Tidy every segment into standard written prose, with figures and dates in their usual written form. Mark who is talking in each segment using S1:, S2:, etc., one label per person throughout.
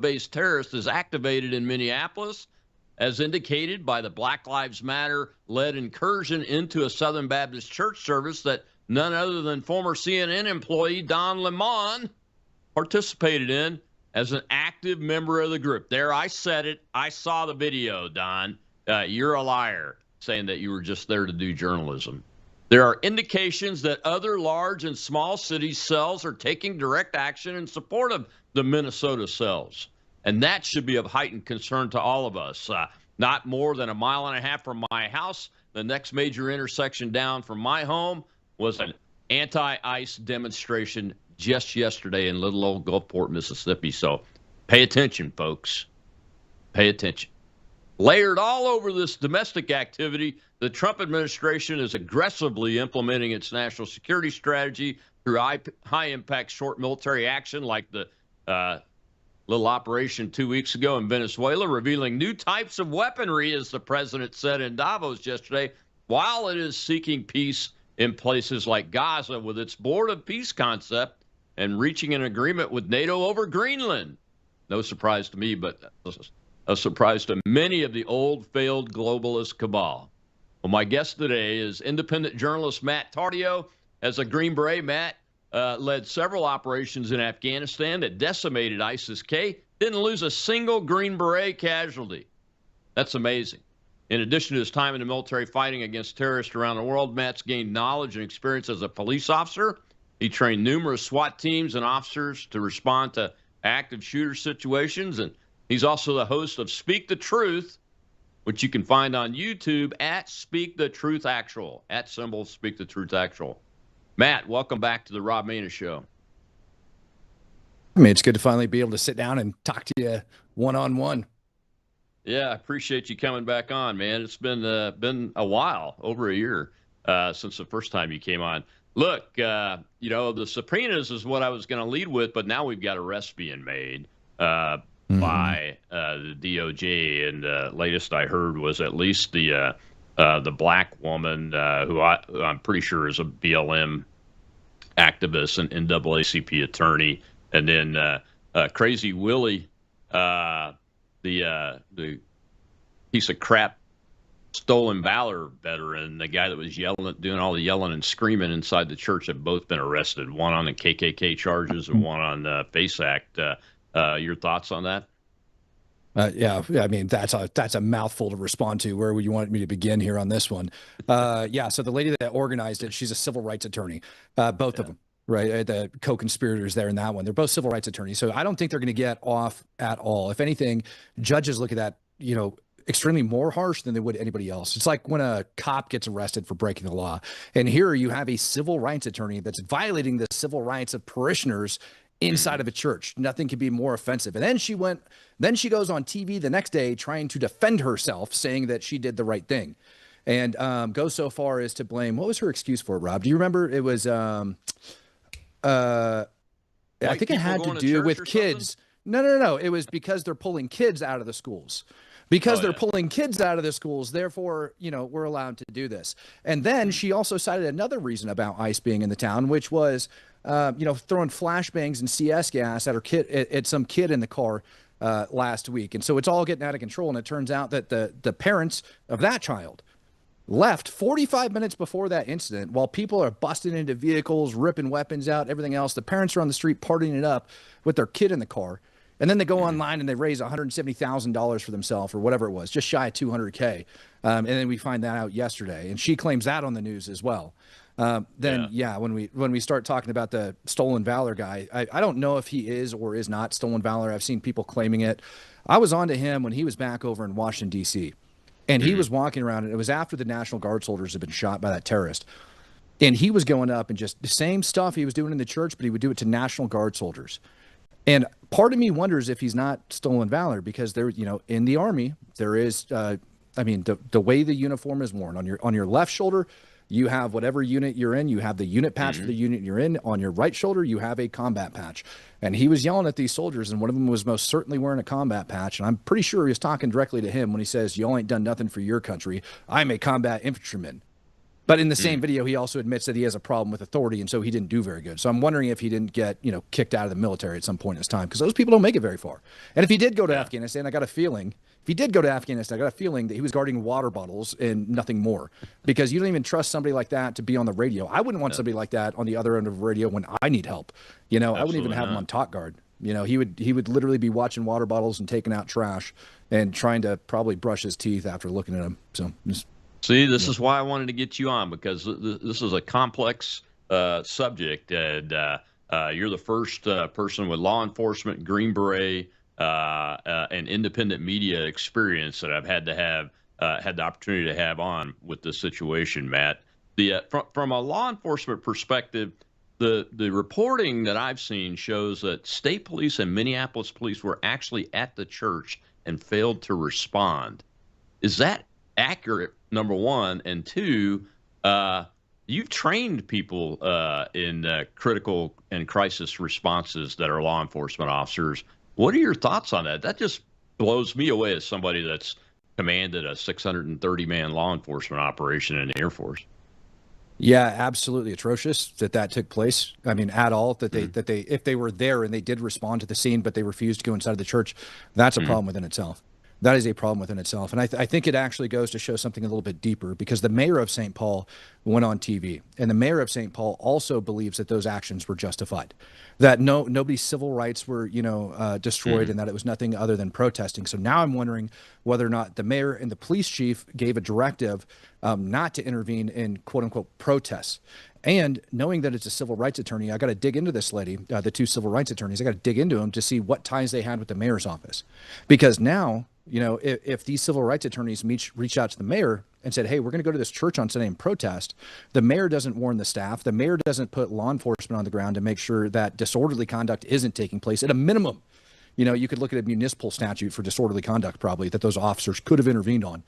S1: based terrorist is activated in Minneapolis, as indicated by the Black Lives Matter-led incursion into a Southern Baptist church service that none other than former CNN employee Don Lemon participated in as an active member of the group. There, I said it. I saw the video, Don. You're a liar, saying that you were just there to do journalism. There are indications that other large and small city cells are taking direct action in support of the Minnesota cells. And that should be of heightened concern to all of us. Not more than a mile and a half from my house, the next major intersection down from my home was an anti-ICE demonstration just yesterday in little old Gulfport, Mississippi. So pay attention, folks. Pay attention. Layered all over this domestic activity, the Trump administration is aggressively implementing its national security strategy through high-impact short military action like the little operation 2 weeks ago in Venezuela, revealing new types of weaponry, as the president said in Davos yesterday, while it is seeking peace in places like Gaza with its Board of Peace concept and reaching an agreement with NATO over Greenland. No surprise to me, but a surprise to many of the old failed globalist cabal. Well, my guest today is independent journalist Matt Tardio. As a Green Beret, Matt led several operations in Afghanistan that decimated ISIS-K, didn't lose a single Green Beret casualty. That's amazing. In addition to his time in the military fighting against terrorists around the world, Matt's gained knowledge and experience as a police officer. He trained numerous SWAT teams and officers to respond to active shooter situations, and he's also the host of Speak the Truth, which you can find on YouTube at Speak the Truth Actual, at symbol Speak the Truth Actual. Matt, welcome back to the Rob Maness Show.
S2: I mean, it's good to finally be able to sit down and talk to you one-on-one.
S1: Yeah, I appreciate you coming back on, man. It's been a while, over a year, since the first time you came on. Look, the subpoenas is what I was going to lead with, but now we've got arrests being made by the DOJ, and the latest I heard was at least the black woman who I'm pretty sure is a BLM activist and NAACP attorney, and then Crazy Willie, the piece of crap stolen valor veteran, the guy that was doing all the yelling and screaming inside the church, have both been arrested. One on the KKK charges and one on the FACE Act. Your thoughts on that?
S2: Yeah, I mean, that's a mouthful to respond to. Where would you want me to begin here on this one? Yeah, so the lady that organized it, she's a civil rights attorney, both of them, right? The co-conspirators there in that one, they're both civil rights attorneys. So I don't think they're going to get off at all. If anything, judges look at that, extremely more harsh than they would anybody else. It's like when a cop gets arrested for breaking the law. And here you have a civil rights attorney that's violating the civil rights of parishioners inside of a church. Nothing could be more offensive. And then she goes on TV the next day trying to defend herself, saying that she did the right thing, and goes so far as to blame. What was her excuse for it, Rob? Do you remember? It was I think it had to do with kids. No. It was because they're pulling kids out of the schools. Because they're pulling kids out of the schools, therefore, we're allowed to do this. And then she also cited another reason about ICE being in the town, which was, throwing flashbangs and CS gas at at some kid in the car last week. And so it's all getting out of control. And it turns out that the parents of that child left 45 minutes before that incident while people are busting into vehicles, ripping weapons out, everything else. The parents are on the street partying it up with their kid in the car. And then they go online and they raise $170,000 for themselves, or whatever it was, just shy of $200K. And then we find that out yesterday, and she claims that on the news as well. When we start talking about the stolen valor guy, I don't know if he is or is not stolen valor. I've seen people claiming it. I was on to him when he was back over in Washington, D.C., and he was walking around, and it was after the National Guard soldiers had been shot by that terrorist. And he was going up and just the same stuff he was doing in the church, but he would do it to National Guard soldiers. And part of me wonders if he's not stolen valor, because there, in the Army, there is, the way the uniform is worn on your left shoulder, you have whatever unit you're in, you have the unit patch for the unit you're in. On your right shoulder, you have a combat patch. And he was yelling at these soldiers, and one of them was most certainly wearing a combat patch. And I'm pretty sure he was talking directly to him when he says, "Y'all ain't done nothing for your country. I'm a combat infantryman." But in the same video, he also admits that he has a problem with authority, and so he didn't do very good. So I'm wondering if he didn't get, kicked out of the military at some point in his time, because those people don't make it very far. And if he did go to Afghanistan, I got a feeling, that he was guarding water bottles and nothing more, because you don't even trust somebody like that to be on the radio. I wouldn't want somebody like that on the other end of the radio when I need help. I wouldn't even have him on talk guard. He would literally be watching water bottles and taking out trash and trying to probably brush his teeth after looking at them. So
S1: see, this is why I wanted to get you on, because this is a complex subject, and you're the first person with law enforcement, Green Beret, and independent media experience that I've had the opportunity to have on with this situation, Matt. From a law enforcement perspective, the reporting that I've seen shows that state police and Minneapolis police were actually at the church and failed to respond. Is that accurate, number one? And two, you've trained people in critical and crisis responses that are law enforcement officers. What are your thoughts on that? That just blows me away as somebody that's commanded a 630-man law enforcement operation in the Air Force.
S2: Yeah, absolutely atrocious that took place. I mean, at all, that they if they were there and they did respond to the scene, but they refused to go inside of the church, that's a problem within itself. That is a problem within itself. And I think it actually goes to show something a little bit deeper, because the mayor of St. Paul went on TV, and the mayor of St. Paul also believes that those actions were justified, that nobody's civil rights were, destroyed, and that it was nothing other than protesting. So now I'm wondering whether or not the mayor and the police chief gave a directive not to intervene in quote unquote protests. And knowing that it's a civil rights attorney, I got to dig into this lady, the two civil rights attorneys. I got to dig into them to see what ties they had with the mayor's office, because now, if these civil rights attorneys reach out to the mayor and said, hey, we're going to go to this church on Sunday and protest, the mayor doesn't warn the staff. The mayor doesn't put law enforcement on the ground to make sure that disorderly conduct isn't taking place. At a minimum, you could look at a municipal statute for disorderly conduct, probably, that those officers could have intervened on.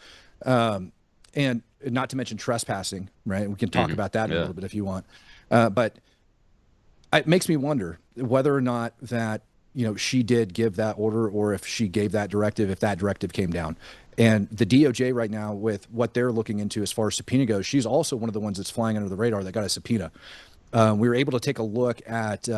S2: And not to mention trespassing, right? We can talk about that in a little bit if you want. But it makes me wonder whether or not that, she did give that order, or if she gave that directive, if that directive came down. And the DOJ right now, with what they're looking into as far as subpoena goes, she's also one of the ones that's flying under the radar that got a subpoena. We were able to take a look at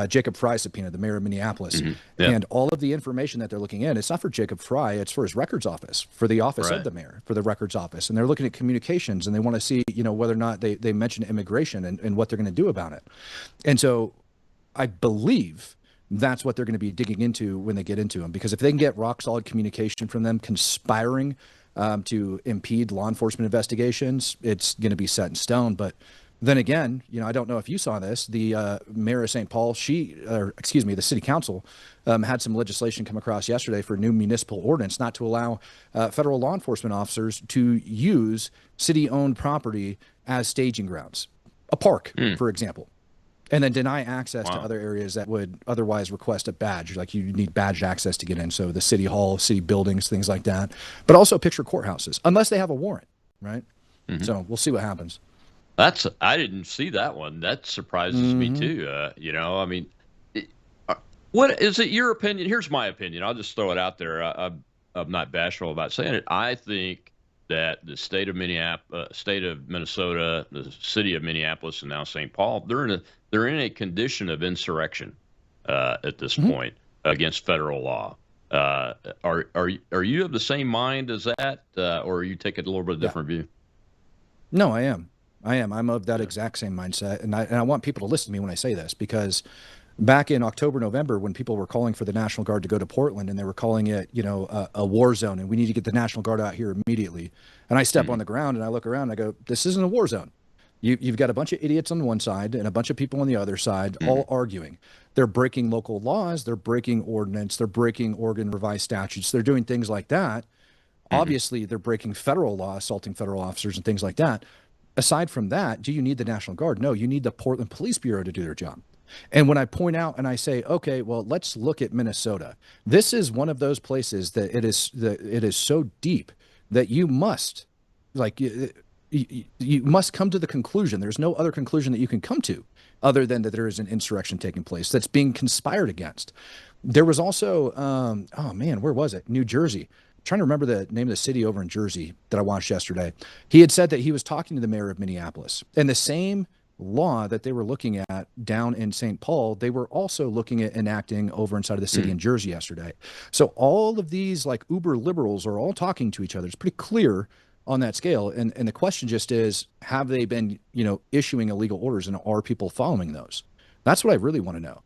S2: Jacob Fry's subpoena, the mayor of Minneapolis, and all of the information that they're looking in. It's not for Jacob Fry, it's for his records office, for the office of the mayor, for the records office. And they're looking at communications, and they want to see, whether or not they mention immigration and what they're going to do about it. And so I believe that's what they're going to be digging into when they get into them, because if they can get rock solid communication from them conspiring to impede law enforcement investigations, it's going to be set in stone. But then again, I don't know if you saw this, the mayor of St. Paul, the city council had some legislation come across yesterday for a new municipal ordinance not to allow federal law enforcement officers to use city-owned property as staging grounds, a park, for example, and then deny access to other areas that would otherwise request a badge. Like, you need badged access to get in. So the city hall, city buildings, things like that, but also picture courthouses, unless they have a warrant, right? So we'll see what happens.
S1: I didn't see that one. That surprises me too. I mean, what is it? Your opinion? Here's my opinion. I'll just throw it out there. I'm not bashful about saying it. I think that the state of Minnesota, the city of Minneapolis, and now St. Paul, they're in a condition of insurrection at this point against federal law. Are you of the same mind as that, or are you taking a little bit different view?
S2: No, I am. I'm of that exact same mindset. And I want people to listen to me when I say this, because back in October, November, when people were calling for the National Guard to go to Portland, and they were calling it, a war zone, and we need to get the National Guard out here immediately. And I step on the ground and I look around and I go, this isn't a war zone. You've got a bunch of idiots on one side and a bunch of people on the other side, all arguing. They're breaking local laws. They're breaking ordinance. They're breaking Oregon revised statutes. They're doing things like that. Obviously, they're breaking federal law, assaulting federal officers and things like that. Aside from that, do you need the National Guard? No, you need the Portland Police Bureau to do their job. And when I point out and I say, okay, well, let's look at Minnesota. This is one of those places that it is so deep that you must, you must come to the conclusion. There's no other conclusion that you can come to other than that there is an insurrection taking place that's being conspired against. There was also, where was it? New Jersey. trying to remember the name of the city over in Jersey that I watched yesterday. He had said that he was talking to the mayor of Minneapolis, and the same law that they were looking at down in St. Paul, they were also looking at enacting over inside of the city in Jersey yesterday. So all of these like uber liberals are all talking to each other. It's pretty clear on that scale. And the question just is, have they been, issuing illegal orders, and are people following those? That's what I really want to know.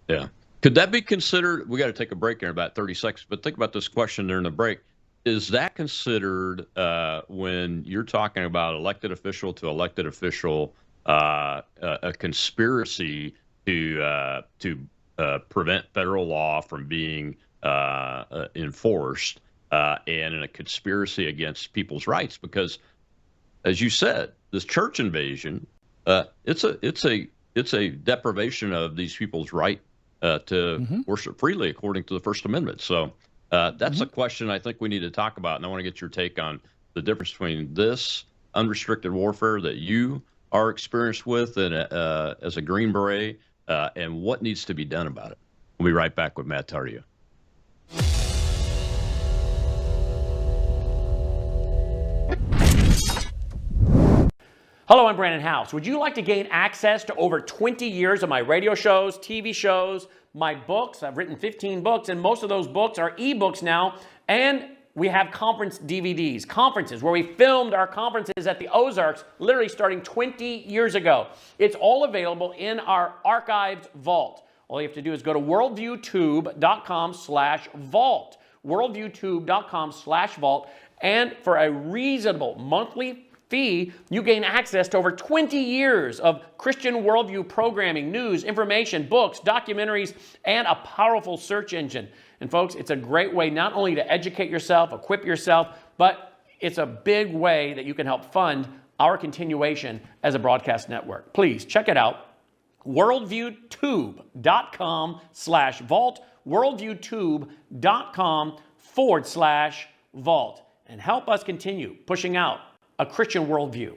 S1: Yeah. Could that be considered? We got to take a break in about 30 seconds, but think about this question during the break. Is that considered when you're talking about elected official to elected official, a conspiracy to prevent federal law from being enforced, and in a conspiracy against people's rights? Because, as you said, this church invasion, it's a deprivation of these people's right to worship freely according to the First Amendment. So that's a question I think we need to talk about, and I want to get your take on the difference between this unrestricted warfare that you are experienced with and as a Green Beret, and what needs to be done about it. We'll be right back with Matt Tardio.
S3: Hello, I'm Brandon House. Would you like to gain access to over 20 years of my radio shows, TV shows, my books? I've written 15 books, and most of those books are ebooks now. And we have conference DVDs, conferences where we filmed our conferences at the Ozarks, literally starting 20 years ago. It's all available in our archived vault. All you have to do is go to worldviewtube.com/vault, worldviewtube.com/vault, and for a reasonable monthly fee, you gain access to over 20 years of Christian worldview programming, news, information, books, documentaries, and a powerful search engine. And folks, it's a great way not only to educate yourself, equip yourself, but it's a big way that you can help fund our continuation as a broadcast network. Please check it out. worldviewtube.com/vault, worldviewtube.com/vault, and help us continue pushing out a Christian worldview.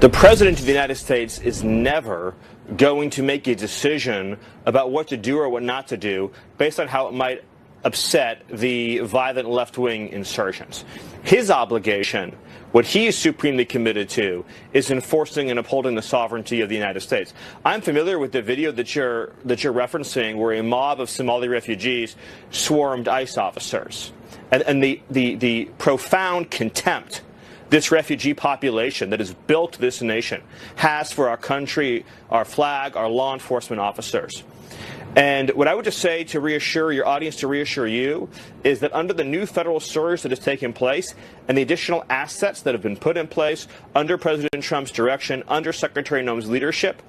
S4: The President of the United States is never going to make a decision about what to do or what not to do based on how it might upset the violent left-wing insurgents. His obligation, what he is supremely committed to, is enforcing and upholding the sovereignty of the United States. I'm familiar with the video that you're referencing, where a mob of Somali refugees swarmed ICE officers, and the profound contempt this refugee population that has built this nation has for our country, our flag, our law enforcement officers. And what I would just say to reassure your audience, to reassure you, is that under the new federal surge that has taken place and the additional assets that have been put in place under President Trump's direction, under Secretary Noem's leadership,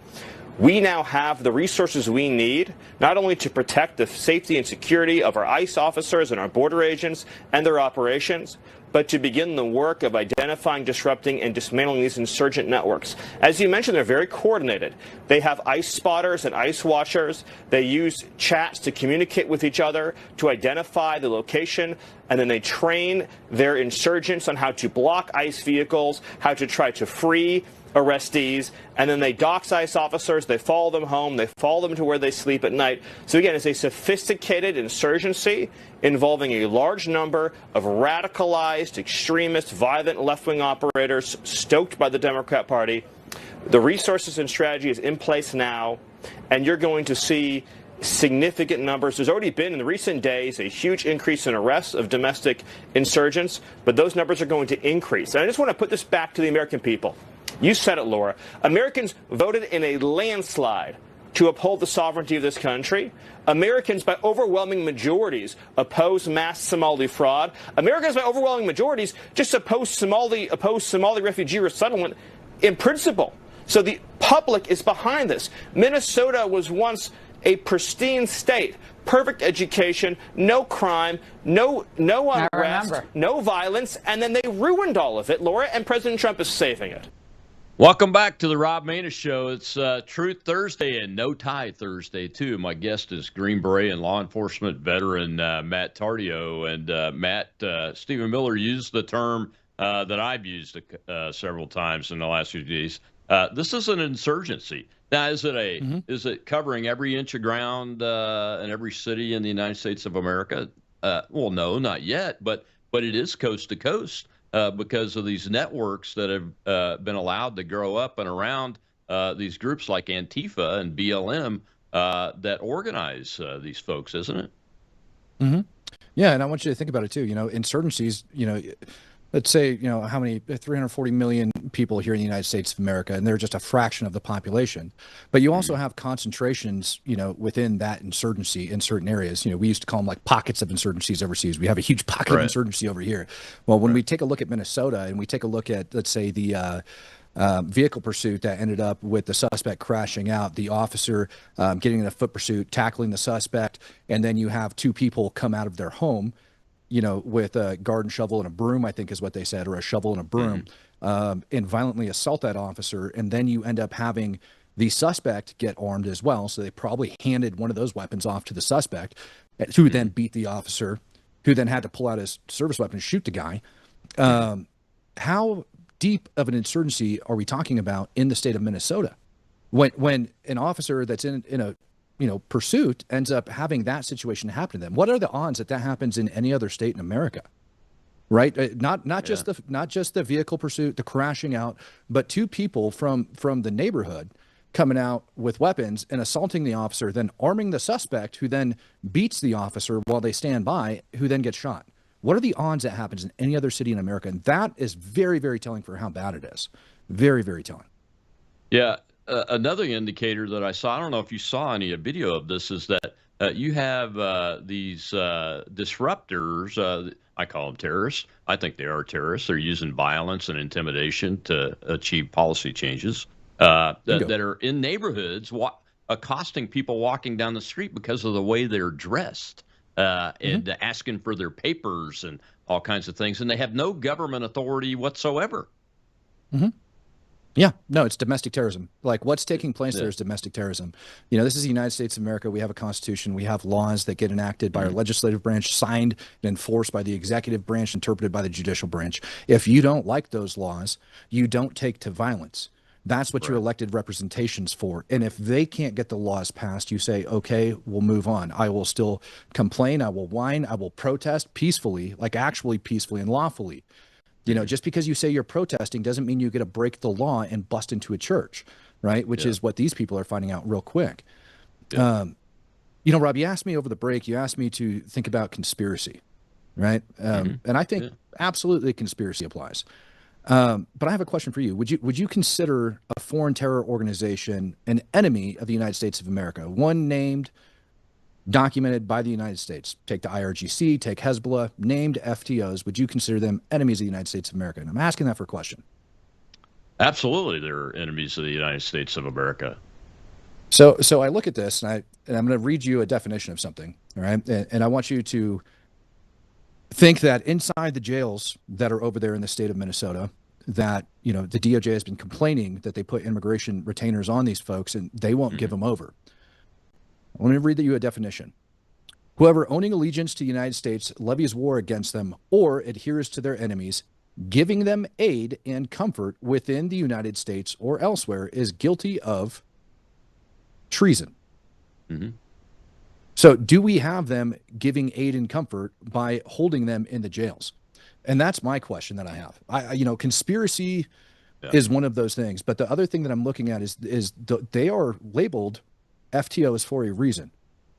S4: we now have the resources we need not only to protect the safety and security of our ICE officers and our border agents and their operations, but to begin the work of identifying, disrupting, and dismantling these insurgent networks. As you mentioned, they're very coordinated. They have ICE spotters and ICE watchers. They use chats to communicate with each other, to identify the location, and then they train their insurgents on how to block ICE vehicles, how to try to free arrestees, and then they dox ICE officers, they follow them home, they follow them to where they sleep at night. So again, it's a sophisticated insurgency involving a large number of radicalized, extremist, violent left-wing operators stoked by the Democrat Party. The resources and strategy is in place now, and you're going to see significant numbers. There's already been in the recent days a huge increase in arrests of domestic insurgents, but those numbers are going to increase. And I just want to put this back to the American people. You said it, Laura. Americans voted in a landslide to uphold the sovereignty of this country. Americans, by overwhelming majorities, oppose mass Somali fraud. Americans, by overwhelming majorities, just oppose Somali refugee resettlement in principle. So the public is behind this. Minnesota was once a pristine state, perfect education, no crime, no unrest, no violence, and then they ruined all of it, Laura, and President Trump is saving it.
S1: Welcome back to the Rob Maness Show. It's Truth Thursday and No Tie Thursday, too. My guest is Green Beret and law enforcement veteran Matt Tardio. And Matt, Stephen Miller used the term that I've used several times in the last few days. This is an insurgency. Now, is it covering every inch of ground in every city in the United States of America? Well, no, not yet, but it is coast to coast because of these networks that have been allowed to grow up and around these groups like Antifa and BLM that organize these folks, isn't it?
S2: Mm-hmm. Yeah, and I want you to think about it too. Insurgencies. Let's say, how many 340 million people here in the United States of America, and they're just a fraction of the population. But you also have concentrations, within that insurgency in certain areas. We used to call them like pockets of insurgencies overseas. We have a huge pocket of insurgency over here. Well, when we take a look at Minnesota and we take a look at, let's say, the vehicle pursuit that ended up with the suspect crashing out, the officer getting in a foot pursuit, tackling the suspect, and then you have two people come out of their home, with a garden shovel and a broom, I think is what they said, or a shovel and a broom, and violently assault that officer. And then you end up having the suspect get armed as well. So they probably handed one of those weapons off to the suspect, who then beat the officer, who then had to pull out his service weapon and shoot the guy. How deep of an insurgency are we talking about in the state of Minnesota when an officer that's in a pursuit ends up having that situation happen to them? What are the odds that happens in any other state in America? Right? Not just the vehicle pursuit, the crashing out, but two people from the neighborhood coming out with weapons and assaulting the officer, then arming the suspect, who then beats the officer while they stand by, who then gets shot. What are the odds that happens in any other city in America? And that is very, very telling for how bad it is. Very, very telling.
S1: Yeah. Another indicator that I saw, I don't know if you saw any video of this, is that you have these disruptors. I call them terrorists. I think they are terrorists. They're using violence and intimidation to achieve policy changes that are in neighborhoods, accosting people walking down the street because of the way they're dressed and asking for their papers and all kinds of things. And they have no government authority whatsoever.
S2: Mm-hmm. Yeah, no, it's domestic terrorism. Like, what's taking place there is domestic terrorism. This is the United States of America. We have a constitution. We have laws that get enacted by our legislative branch, signed and enforced by the executive branch, interpreted by the judicial branch. If you don't like those laws, you don't take to violence. That's what your elected representation's for. And if they can't get the laws passed, you say, okay, we'll move on. I will still complain. I will whine. I will protest peacefully, like actually peacefully and lawfully. Just because you say you're protesting doesn't mean you get to break the law and bust into a church, right? Which is what these people are finding out real quick. Rob, you asked me over the break, you asked me to think about conspiracy, right? And I think absolutely conspiracy applies. But I have a question for you. Would you consider a foreign terror organization an enemy of the United States of America? One named, documented by the United States. Take the IRGC, take Hezbollah, named FTOs. Would you consider them enemies of the United States of America? And I'm asking that for a question.
S1: Absolutely, they're enemies of the United States of America.
S2: So I look at this, and I'm going to read you a definition of something, all right? And I want you to think that inside the jails that are over there in the state of Minnesota, that the DOJ has been complaining that they put immigration retainers on these folks, and they won't give them over. Let me read you a definition. Whoever owning allegiance to the United States levies war against them or adheres to their enemies, giving them aid and comfort within the United States or elsewhere, is guilty of treason. So do we have them giving aid and comfort by holding them in the jails? And that's my question that I have. Conspiracy is one of those things. But the other thing that I'm looking at is they are labeled FTOs for a reason.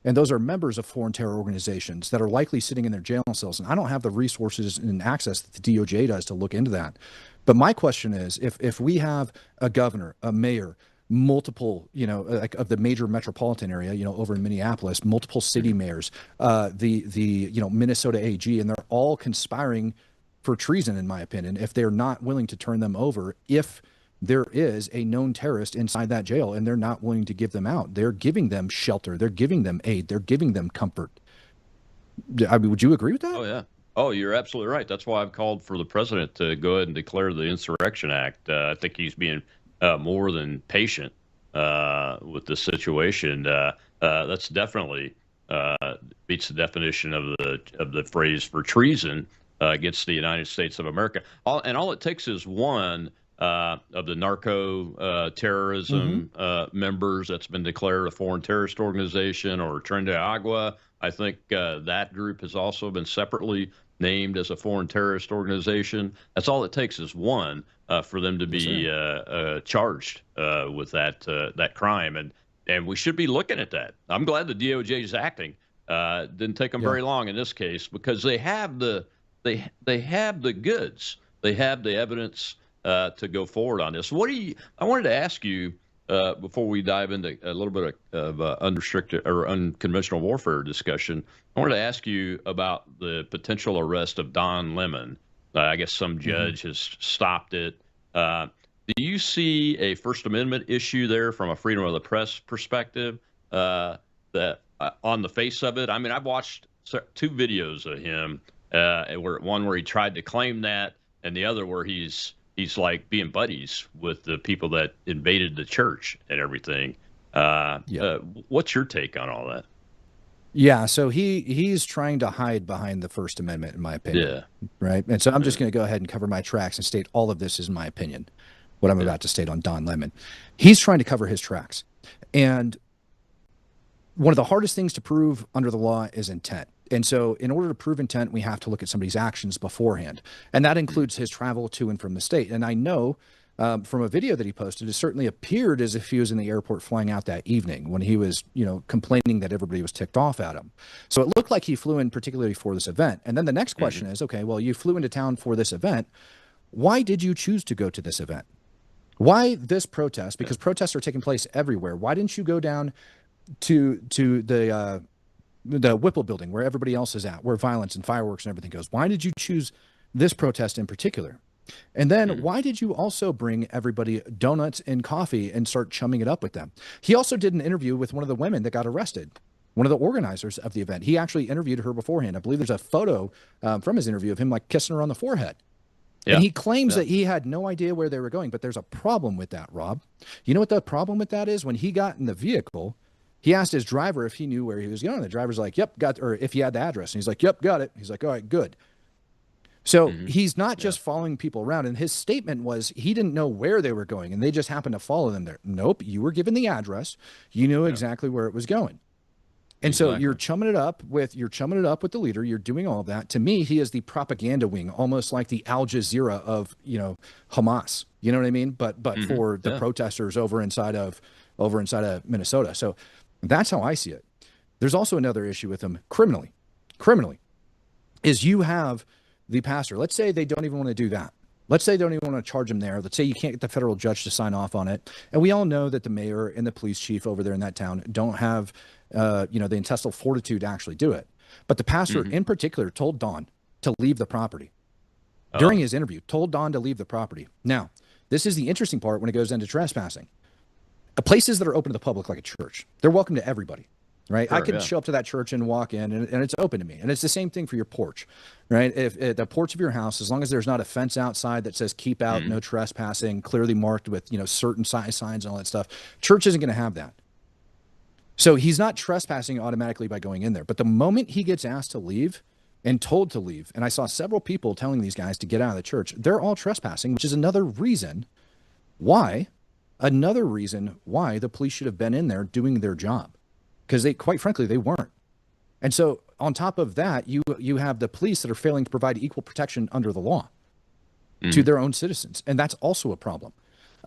S2: And those are members of foreign terror organizations that are likely sitting in their jail cells. And I don't have the resources and access that the DOJ does to look into that. But my question is, if we have a governor, a mayor, multiple, like of the major metropolitan area, over in Minneapolis, multiple city mayors, the Minnesota AG, and they're all conspiring for treason, in my opinion, if they're not willing to turn them over, if there is a known terrorist inside that jail and they're not willing to give them out. They're giving them shelter. They're giving them aid. They're giving them comfort. I mean, would you agree with that?
S1: Oh, yeah. Oh, you're absolutely right. That's why I've called for the president to go ahead and declare the Insurrection Act. I think he's being more than patient with the situation. That's definitely beats the definition of the phrase for treason against the United States of America. All it takes is one of the narco terrorism members that's been declared a foreign terrorist organization, or Tren de Agua. I think that group has also been separately named as a foreign terrorist organization. That's all it takes is one for them to be charged with that crime, and we should be looking at that. I'm glad the DOJ is acting. Didn't take them very long in this case, because they have the goods, they have the evidence to go forward on this. I wanted to ask you before we dive into a little bit of unrestricted or unconventional warfare discussion. I wanted to ask you about the potential arrest of Don Lemon. I guess some judge has stopped it. Do you see a First Amendment issue there from a freedom of the press perspective? That on the face of it, I mean, I've watched 2 videos of him, one where he tried to claim that, and the other where he's like being buddies with the people that invaded the church and everything. What's your take on all that?
S2: Yeah, so he's trying to hide behind the First Amendment, in my opinion.
S1: Yeah.
S2: Right. And so I'm just going to go ahead and cover my tracks and state all of this is my opinion, what I'm about to state on Don Lemon. He's trying to cover his tracks. And one of the hardest things to prove under the law is intent. And so in order to prove intent, we have to look at somebody's actions beforehand. And that includes his travel to and from the state. And I know from a video that he posted, it certainly appeared as if he was in the airport flying out that evening when he was, complaining that everybody was ticked off at him. So it looked like he flew in particularly for this event. And then the next question is, okay, well, you flew into town for this event. Why did you choose to go to this event? Why this protest? Because protests are taking place everywhere. Why didn't you go down to the Whipple building where everybody else is at, where violence and fireworks and everything goes? Why did you choose this protest in particular? And then why did you also bring everybody donuts and coffee and start chumming it up with them? He also did an interview with one of the women that got arrested, one of the organizers of the event. He actually interviewed her beforehand. I believe there's a photo from his interview of him like kissing her on the forehead. Yeah. And he claims that he had no idea where they were going, but there's a problem with that, Rob. You know what the problem with that is? When he got in the vehicle, he asked his driver if he knew where he was going. The driver's like, yep, or if he had the address. And he's like, yep, got it. He's like, all right, good. So he's not just following people around. And his statement was he didn't know where they were going and they just happened to follow them there. Nope. You were given the address. You knew exactly where it was going. And so you're chumming it up with the leader. You're doing all of that. To me, he is the propaganda wing, almost like the Al Jazeera of, Hamas. You know what I mean? But for the protesters over inside of Minnesota. So that's how I see it. There's also another issue with him criminally, is you have the pastor. Let's say they don't even want to do that. Let's say they don't even want to charge him there. Let's say you can't get the federal judge to sign off on it. And we all know that the mayor and the police chief over there in that town don't have, the intestinal fortitude to actually do it. But the pastor in particular told Don to leave the property. During his interview, told Don to leave the property. Now, this is the interesting part when it goes into trespassing. Places that are open to the public, like a church, they're welcome to everybody, right? Sure, I can show up to that church and walk in and it's open to me. And it's the same thing for your porch, right? If the porch of your house, as long as there's not a fence outside that says keep out, no trespassing, clearly marked with, certain size signs and all that stuff, church isn't going to have that. So he's not trespassing automatically by going in there. But the moment he gets asked to leave and told to leave, and I saw several people telling these guys to get out of the church, they're all trespassing, which is another reason why the police should have been in there doing their job, because they, quite frankly, they weren't. And so on top of that, you have the police that are failing to provide equal protection under the law to their own citizens. And that's also a problem.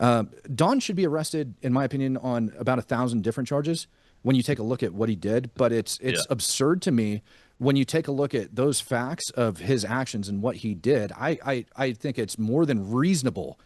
S2: Don should be arrested, in my opinion, on about 1,000 different charges when you take a look at what he did. But it's absurd to me when you take a look at those facts of his actions and what he did. I think it's more than reasonable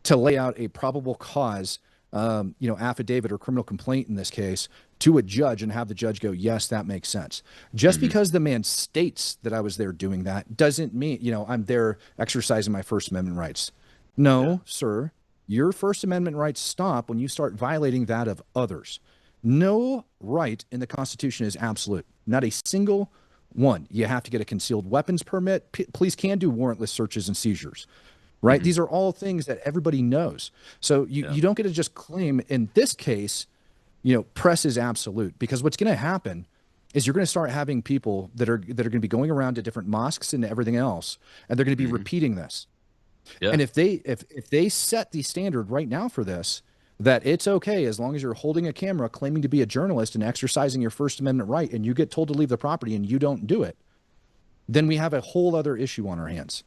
S2: to lay out a probable cause, affidavit or criminal complaint in this case to a judge and have the judge go, yes, that makes sense. Just because the man states that I was there doing that doesn't mean, I'm there exercising my First Amendment rights. No, sir, your First Amendment rights stop when you start violating that of others. No right in the Constitution is absolute. Not a single one. You have to get a concealed weapons permit. Police can do warrantless searches and seizures. Right? These are all things that everybody knows. So you don't get to just claim in this case, press is absolute, because what's going to happen is you're going to start having people that are going to be going around to different mosques and everything else, and they're going to be repeating this.
S1: Yeah.
S2: And if they set the standard right now for this, that it's okay as long as you're holding a camera, claiming to be a journalist and exercising your First Amendment right, and you get told to leave the property and you don't do it, then we have a whole other issue on our hands,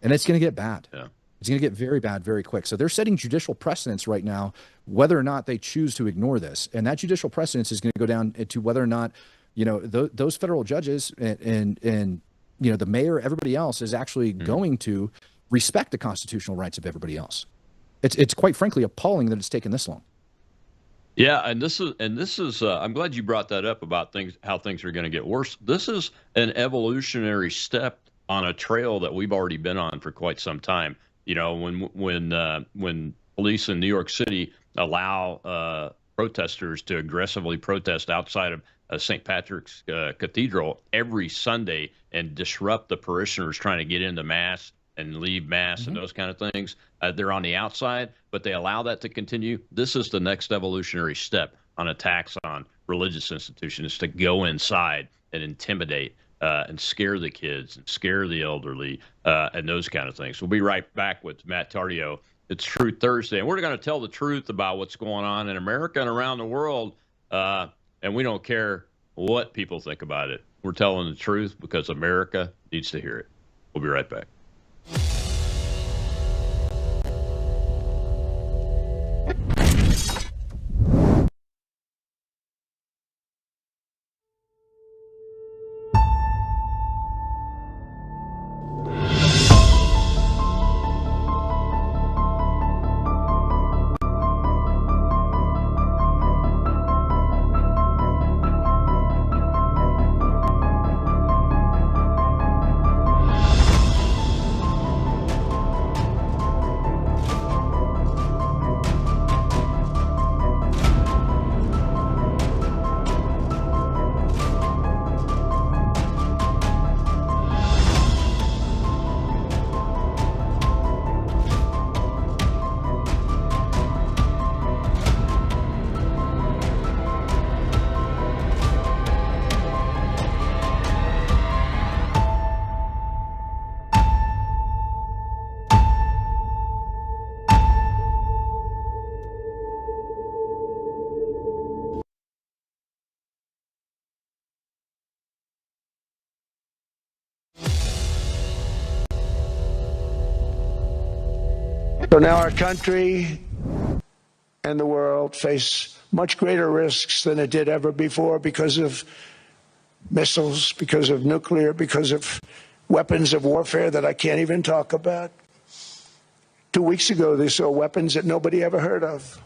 S2: and it's going to get bad.
S1: Yeah.
S2: It's going to get very bad very quick. So they're setting judicial precedents right now, whether or not they choose to ignore this. And that judicial precedence is going to go down to whether or not, those federal judges and the mayor, everybody else is actually going to respect the constitutional rights of everybody else. It's quite frankly appalling that it's taken this long.
S1: Yeah, and this is I'm glad you brought that up about how things are going to get worse. This is an evolutionary step on a trail that we've already been on for quite some time. When police in New York City allow protesters to aggressively protest outside of St. Patrick's Cathedral every Sunday and disrupt the parishioners trying to get into Mass and leave Mass and those kind of things, they're on the outside, but they allow that to continue. This is the next evolutionary step on attacks on religious institutions, to go inside and intimidate and scare the kids and scare the elderly and those kind of things. We'll be right back with Matt Tardio. It's Truth Thursday, and we're going to tell the truth about what's going on in America and around the world, and we don't care what people think about it. We're telling the truth because America needs to hear it. We'll be right back.
S5: So now our country and the world face much greater risks than it did ever before because of missiles, because of nuclear, because of weapons of warfare that I can't even talk about. 2 weeks ago, they saw weapons that nobody ever heard of.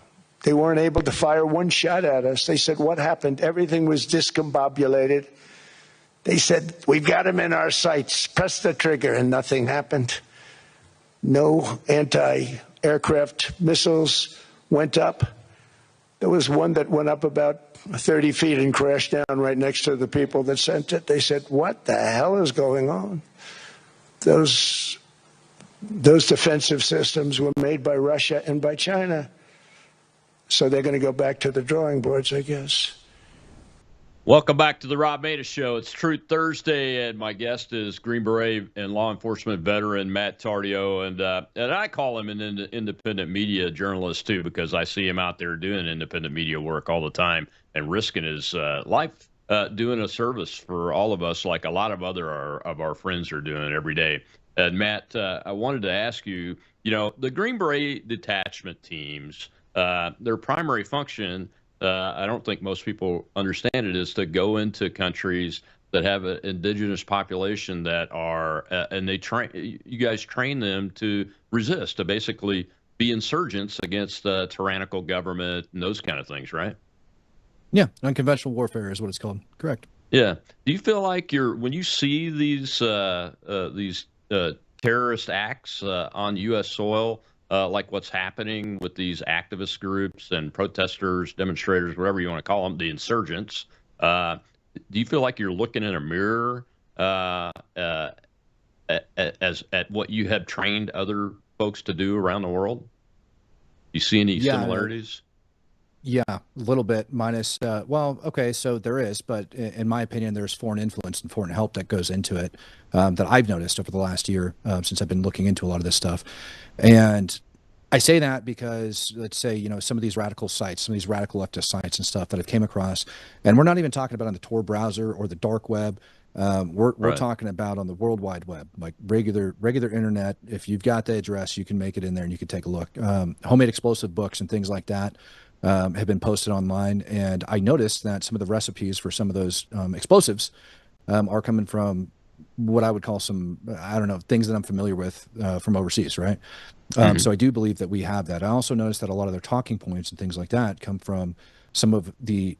S5: They weren't able to fire one shot at us. They said, what happened? Everything was discombobulated. They said, we've got them in our sights. Press the trigger, and nothing happened. No anti-aircraft missiles went up. There was one that went up about 30 feet and crashed down right next to the people that sent it. They said, what the hell is going on? Those defensive systems were made by Russia and by China. So they're going to go back to the drawing boards, I guess.
S1: Welcome back to the Rob Maness Show. It's Truth Thursday, and my guest is Green Beret and law enforcement veteran Matt Tardio, and I call him an independent media journalist too, because I see him out there doing independent media work all the time and risking his life doing a service for all of us, like a lot of our friends are doing every day. And Matt, I wanted to ask you, the Green Beret detachment teams, their primary function, I don't think most people understand it, is to go into countries that have an indigenous population that are, and you guys train them to resist, to basically be insurgents against the tyrannical government and those kind of things, right?
S2: Yeah, unconventional warfare is what it's called. Correct.
S1: Yeah. Do you feel like when you see these terrorist acts on U.S. soil, like what's happening with these activist groups and protesters, demonstrators, whatever you want to call them, the insurgents, do you feel like you're looking in a mirror at what you have trained other folks to do around the world? You see any similarities?
S2: Yeah, a little bit minus. Well, okay, so there is, but in my opinion, there's foreign influence and foreign help that goes into it that I've noticed over the last year since I've been looking into a lot of this stuff. And I say that because let's say, some of these radical sites, some of these radical leftist sites and stuff that I've came across, and we're not even talking about on the Tor browser or the dark web. We're
S1: Right.
S2: talking about on the World Wide Web, like regular internet. If you've got the address, you can make it in there and you can take a look. Homemade explosive books and things like that have been posted online, and I noticed that some of the recipes for some of those explosives are coming from what I would call some, I don't know, things that I'm familiar with from overseas, right?
S1: Hmm.
S2: So I do believe that we have that. I also noticed that a lot of their talking points and things like that come from some of the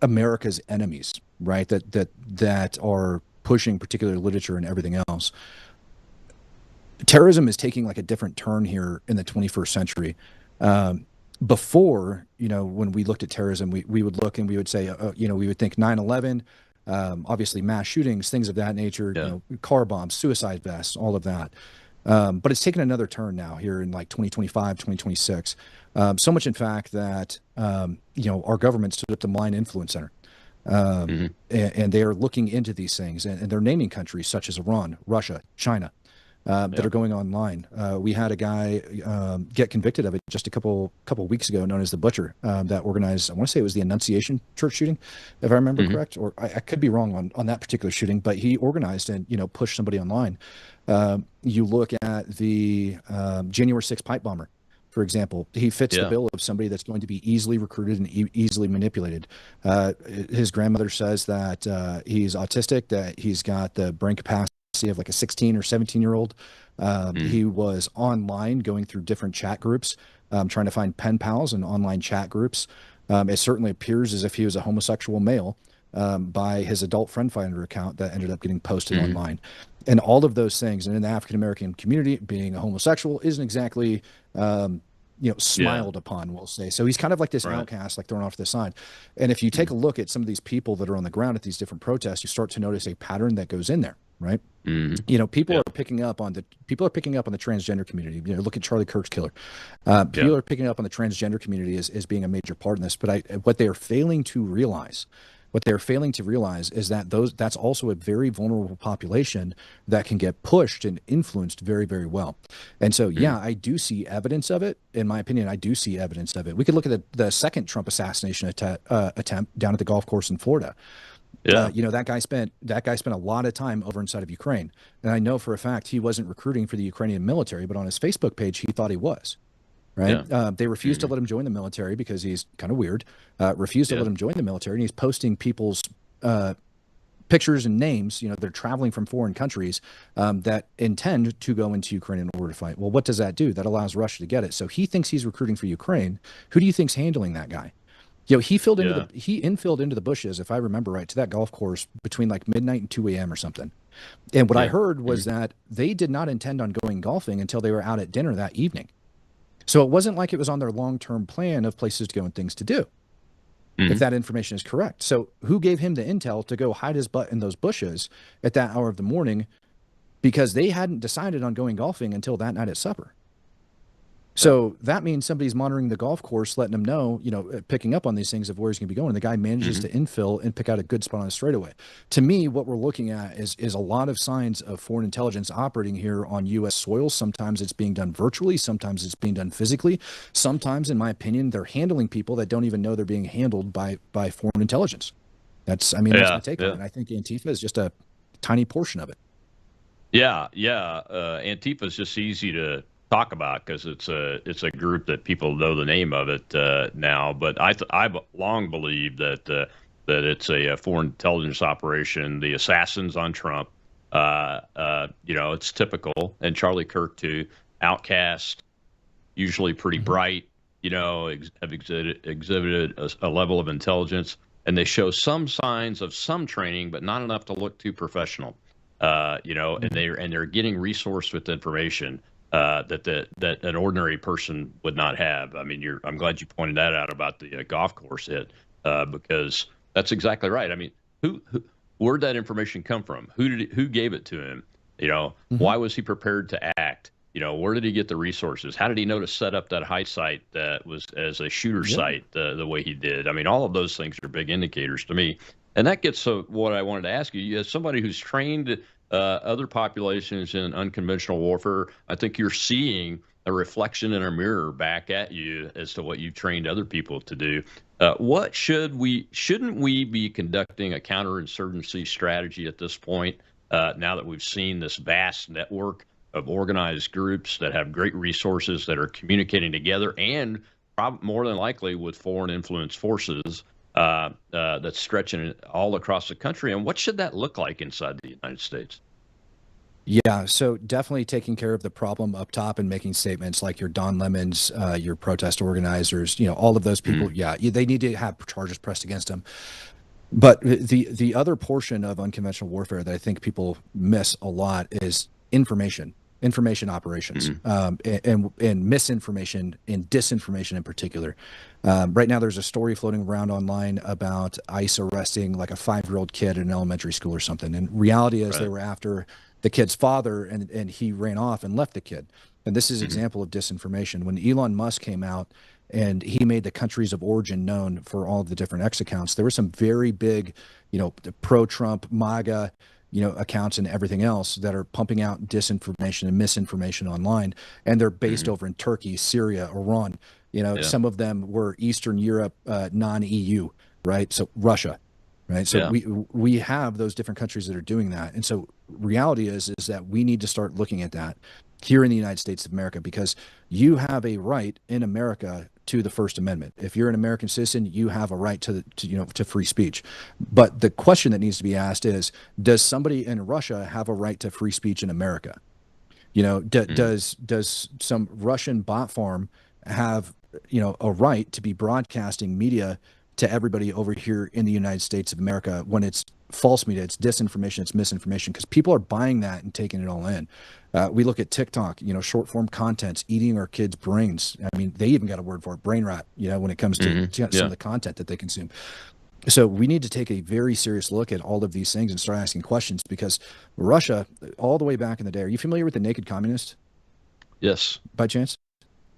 S2: America's enemies, right? That are pushing particular literature and everything else. Terrorism is taking like a different turn here in the 21st century. Um, Before, when we looked at terrorism, we would look and we would say, we would think 9/11, obviously mass shootings, things of that nature,
S1: Yeah.
S2: car bombs, suicide vests, all of that. But it's taken another turn now here in like 2025, 2026. So much, in fact, that, our government stood up the Malign Influence Center.
S1: Hmm.
S2: And they are looking into these things, and they're naming countries such as Iran, Russia, China, that
S1: Yeah.
S2: are going online. We had a guy get convicted of it just a couple weeks ago, known as the Butcher, that organized. I want to say it was the Annunciation Church shooting, if I remember
S1: Hmm.
S2: correct, or I could be wrong on that particular shooting. But he organized and pushed somebody online. You look at the January 6th pipe bomber. For example, he fits the
S1: Yeah.
S2: bill of somebody that's going to be easily recruited and easily manipulated. His grandmother says that he's autistic, that he's got the brain capacity of like a 16 or 17-year-old.
S1: Mm.
S2: He was online going through different chat groups, trying to find pen pals and online chat groups. It certainly appears as if he was a homosexual male by his adult friend finder account that ended up getting posted
S1: Hmm.
S2: online. And all of those things, and in the African American community, being a homosexual isn't exactly
S1: Yeah.
S2: smiled upon, we'll say. So he's kind of like this
S1: Right.
S2: outcast, like thrown off to the side. And if you take a look at some of these people that are on the ground at these different protests, you start to notice a pattern that goes in there, right?
S1: Hmm.
S2: People
S1: Yeah.
S2: are picking up on the transgender community. Look at Charlie Kirk's killer.
S1: Yeah.
S2: People are picking up on the transgender community as being a major part in this. But what they are failing to realize, is that that's also a very vulnerable population that can get pushed and influenced very, very well. And so,
S1: Mm.
S2: yeah, I do see evidence of it. In my opinion, I do see evidence of it. We could look at the second Trump assassination attempt down at the golf course in Florida.
S1: Yeah.
S2: That guy spent a lot of time over inside of Ukraine, and I know for a fact he wasn't recruiting for the Ukrainian military, but on his Facebook page he thought he was. Right?
S1: Yeah.
S2: They refused to
S1: Hmm.
S2: let him join the military because he's kind of weird. Refused to
S1: Yeah.
S2: let him join the military, and he's posting people's uh, pictures and names. They're traveling from foreign countries that intend to go into Ukraine in order to fight. Well, what does that do? That allows Russia to get it. So he thinks he's recruiting for Ukraine. Who do you think's handling that guy?
S1: Yeah.
S2: He infilled into the bushes, if I remember right, to that golf course between like midnight and 2 a.m. or something. And what I
S1: Yeah.
S2: heard was
S1: Mhm.
S2: that they did not intend on going golfing until they were out at dinner that evening. So it wasn't like it was on their long-term plan of places to go and things to do, if
S1: Mhm.
S2: that information is correct. So who gave him the intel to go hide his butt in those bushes at that hour of the morning? Because they hadn't decided on going golfing until that night at supper.
S1: Yeah.
S2: So that means somebody's monitoring the golf course, letting them know, picking up on these things of where he's going to be going. And the guy manages
S1: Mhm.
S2: to infill and pick out a good spot on the straightaway. To me, what we're looking at is a lot of signs of foreign intelligence operating here on U.S. soil. Sometimes it's being done virtually. Sometimes it's being done physically. Sometimes, in my opinion, they're handling people that don't even know they're being handled by foreign intelligence. That's my
S1: Yeah.
S2: take on
S1: Yeah.
S2: it. I think Antifa is just a tiny portion of it.
S1: Yeah. Yeah. Antifa is just easy to talk about because it's a group that people know the name of it now. But I've long believed that it's a foreign intelligence operation. The assassins on Trump, it's typical, and Charlie Kirk too. Outcast, usually pretty
S2: Mhm.
S1: bright. Have exhibited a level of intelligence, and they show some signs of some training, but not enough to look too professional. And
S2: Mhm.
S1: they're getting resourced with information that an ordinary person would not have. I mean, I'm glad you pointed that out about the golf course hit because that's exactly right. I mean, who where'd that information come from? Who gave it to him?
S2: Mhm.
S1: Why was he prepared to act? where did he get the resources? How did he know to set up that high site that was as a shooter site the way he did? I mean, all of those things are big indicators to me. And that gets to what I wanted to ask you. As somebody who's trained other populations in unconventional warfare, I think you're seeing a reflection in a mirror back at you as to what you've trained other people to do. Shouldn't we be conducting a counterinsurgency strategy at this point, now that we've seen this vast network of organized groups that have great resources that are communicating together and more than likely with foreign influence forces that's stretching all across the country? And what should that look like inside the United States?
S2: Yeah, so definitely taking care of the problem up top and making statements like your Don Lemons, your protest organizers, all of those people. Yeah, they need to have charges pressed against them. But the other portion of unconventional warfare that I think people miss a lot is information operations, and misinformation and disinformation in particular. Right now, there's a story floating around online about ICE arresting like a 5-year-old kid in an elementary school or something. And reality is they were after the kid's father, and he ran off and left the kid. And this is an example of disinformation. When Elon Musk came out and he made the countries of origin known for all of the different X accounts, there were some very big, pro-Trump, MAGA, accounts and everything else that are pumping out disinformation and misinformation online. And they're based over in Turkey, Syria, Iran. Some of them were Eastern Europe, non-EU, right? So Russia, right? So we have those different countries that are doing that. And so reality is that we need to start looking at that here in the United States of America, because you have a right in America to the First Amendment. If you're an American citizen, you have a right to free speech. But the question that needs to be asked is, does somebody in Russia have a right to free speech in America? Does some Russian bot farm have, a right to be broadcasting media to everybody over here in the United States of America when it's false media, it's disinformation, it's misinformation, because people are buying that and taking it all in. We look at TikTok, short form contents eating our kids' brains. I mean, they even got a word for it, brain rot, when it comes to some of the content that they consume. So we need to take a very serious look at all of these things and start asking questions, because Russia, all the way back in the day, are you familiar with the Naked Communist?
S1: Yes.
S2: By chance?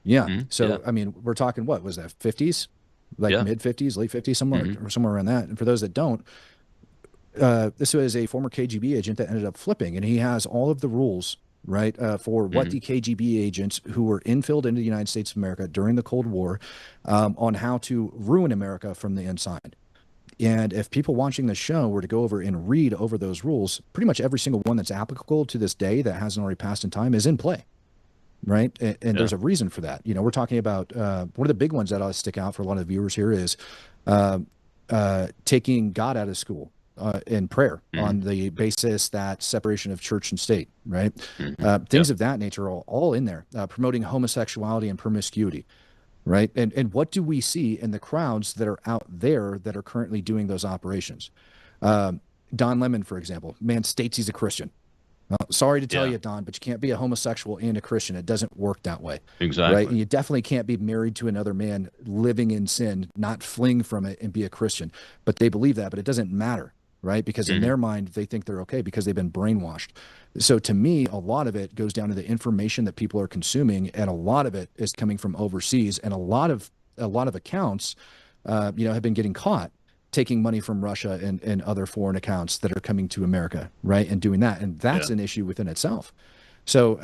S2: Yeah. I mean, we're talking, what was that, 50s? Mid 50s, late 50s, somewhere around that. And for those that don't, this was a former KGB agent that ended up flipping, and he has all of the rules, right, for what the KGB agents who were infilled into the United States of America during the Cold War, on how to ruin America from the inside. And if people watching the show were to go over and read over those rules, pretty much every single one that's applicable to this day that hasn't already passed in time is in play. Right. And there's a reason for that. We're talking about one of the big ones that ought to stick out for a lot of the viewers here is taking God out of school in prayer on the basis that separation of church and state. Right. Things of that nature are all in there, promoting homosexuality and promiscuity. Right. And what do we see in the crowds that are out there that are currently doing those operations? Don Lemon, for example, man states he's a Christian. Sorry to tell you, Don, but you can't be a homosexual and a Christian. It doesn't work that way.
S1: Exactly.
S2: Right? And you definitely can't be married to another man, living in sin, not fleeing from it, and be a Christian. But they believe that, but it doesn't matter, right? Because in their mind, they think they're okay because they've been brainwashed. So to me, a lot of it goes down to the information that people are consuming, and a lot of it is coming from overseas, and a lot of accounts, have been getting caught taking money from Russia and other foreign accounts that are coming to America, right, and doing that. And that's an issue within itself. So,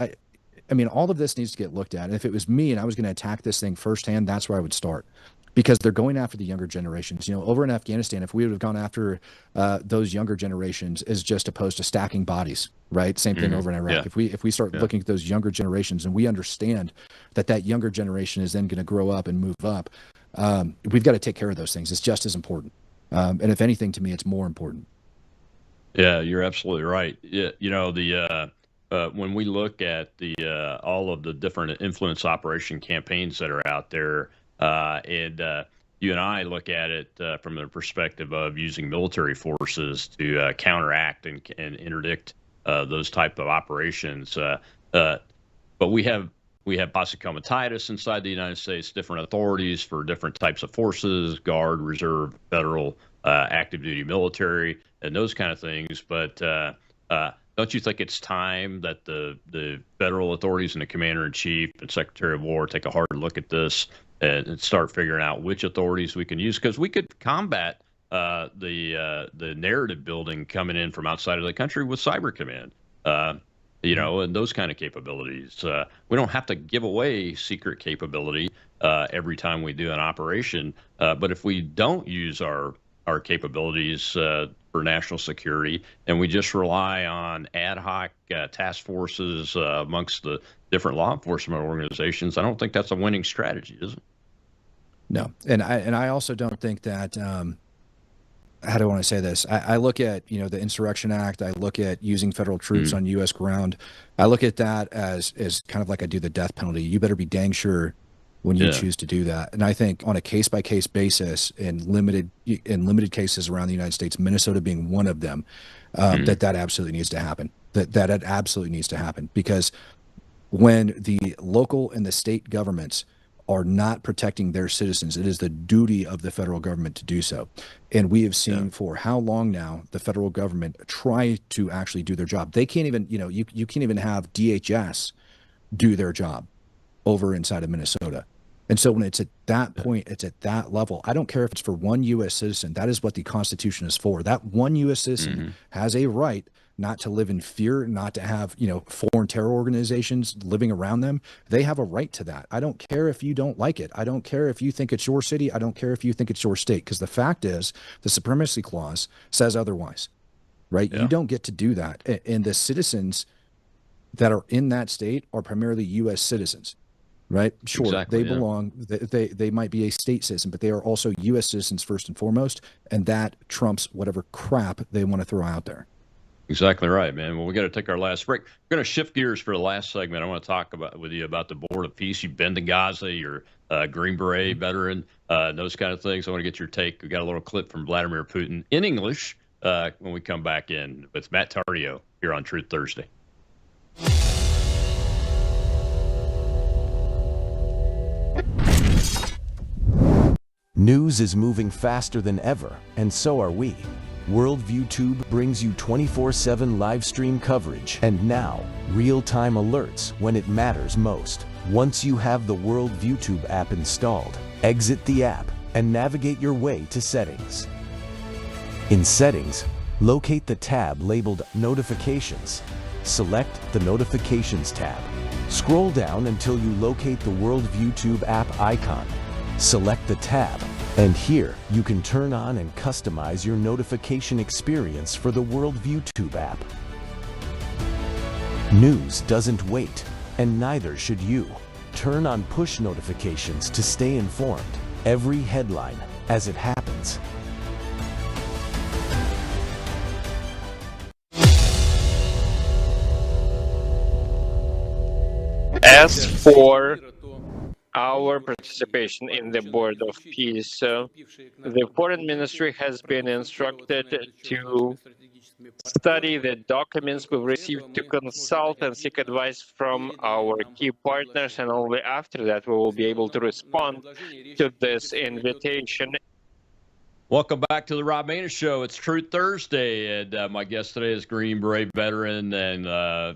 S2: I mean, all of this needs to get looked at. And if it was me and I was going to attack this thing firsthand, that's where I would start, because they're going after the younger generations. Over in Afghanistan, if we would have gone after those younger generations as just opposed to stacking bodies, right? Same thing over in Iraq. If we start looking at those younger generations and we understand that younger generation is then going to grow up and move up, we've got to take care of those things. It's just as important. And if anything, to me, it's more important.
S1: Yeah, you're absolutely right. Yeah, when we look at all of the different influence operation campaigns that are out there, and you and I look at it from the perspective of using military forces to counteract and interdict those type of operations. But we have posse comitatus inside the United States, different authorities for different types of forces, Guard, Reserve, Federal, active duty military, and those kind of things. But don't you think it's time that the federal authorities and the commander-in-chief and Secretary of War take a hard look at this and start figuring out which authorities we can use? Because we could combat the narrative building coming in from outside of the country with Cyber Command, and those kind of capabilities. We don't have to give away secret capability every time we do an operation, but if we don't use our capabilities for national security, and we just rely on ad hoc task forces amongst the different law enforcement organizations, I don't think that's a winning strategy, is it?
S2: No, and I also don't think that. How do I want to say this? I look at the Insurrection Act. I look at using federal troops on U.S. ground. I look at that as kind of like I do the death penalty. You better be dang sure when you choose to do that. And I think on a case-by-case basis, in limited cases around the United States, Minnesota being one of them, that absolutely needs to happen. That it absolutely needs to happen, because when the local and the state governments are not protecting their citizens, it is the duty of the federal government to do so. And we have seen for how long now the federal government try to actually do their job. They can't even, you can't even have DHS do their job over inside of Minnesota. And so when it's at that point, it's at that level. I don't care if it's for one U.S. citizen. That is what the Constitution is for. That one U.S. citizen has a right not to live in fear, not to have, foreign terror organizations living around them. They have a right to that. I don't care if you don't like it. I don't care if you think it's your city. I don't care if you think it's your state, because the fact is the Supremacy Clause says otherwise, right? You don't get to do that. And the citizens that are in that state are primarily U.S. citizens, right? Sure, exactly, they belong, they might be a state citizen, but they are also U.S. citizens first and foremost, and that trumps whatever crap they want to throw out there.
S1: Exactly right, man. Well, we got to take our last break. We're going to shift gears for the last segment. I want to talk with you about the Board of Peace. You've been to Gaza, you're a Green Beret veteran, those kind of things. I want to get your take. We got a little clip from Vladimir Putin in English when we come back in with Matt Tardio here on Truth Thursday.
S6: News is moving faster than ever, and so are we. Worldview Tube brings you 24/7 live stream coverage and now real-time alerts when it matters most. Once you have the Worldview Tube app installed, exit the app and navigate your way to Settings. In Settings, locate the tab labeled Notifications. Select the Notifications tab. Scroll down until you locate the Worldview Tube app icon. Select the tab, and here you can turn on and customize your notification experience for the Worldview Tube app. News doesn't wait, and neither should you. Turn on push notifications to stay informed. Every headline as it happens.
S7: As for our participation in the Board of Peace, the Foreign Ministry has been instructed to study the documents we've received, to consult and seek advice from our key partners, and only after that we will be able to respond to this invitation.
S1: Welcome back to the Rob Maness Show. It's Truth Thursday, and my guest today is Green Beret veteran and